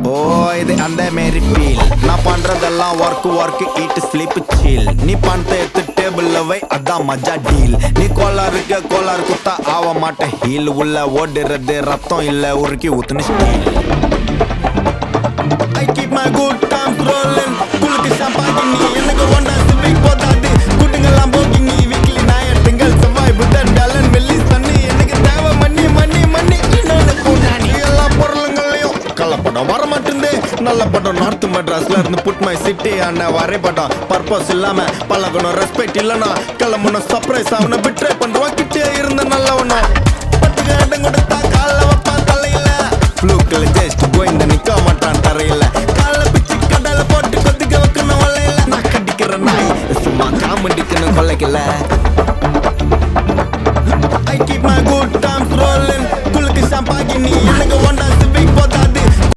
ஓ இது அந்த மாரி ஃபீல். நான் பண்றதெல்லாம் ஒர்க் ஈட் ஸ்லீப் சீல். நீ பணத்தை எடுத்து டேபிள்ல வை, அதான் மஜா டீல். நீ கோளாறு குத்தா ஆக மாட்டேன் ஹீல். உள்ள ஓடுறது ரத்தம் இல்ல உருக்கி ஊத்துன steel. I keep my good times rolling. குளுக்கு ஷாம்பாகினி எனக்கு ஒண்டா சிவிக் போதாது. குட்டுங்கெல்லாம் போகினி வீக்லி ஞாயிற்றுங்கள் செவ்வாய் புதன் வியாழன் வெள்ளி சனி. எனக்கு தேவை மண்ணி இன்னொன்னு கூட்டாணி. எல்லா பொருளுங்களையும் கள்ளப்படம் வர மாட்டேங்குது. நல்ல படம் நார்த் மெட்ராஸ்ல இருந்து புட் மை சிட்டி அண்ணன் வரைபடம். பர்பஸ் இல்லாம பழகணும் ரெஸ்பெக்ட் இல்லனா கிளம்பணும் சர்ப்ரைஸ் ஆகணும். பிட்ரே பண்றோம் கிட்டே இருந்த நல்லவனும் பத்துக்கு இடம் கொடுத்தா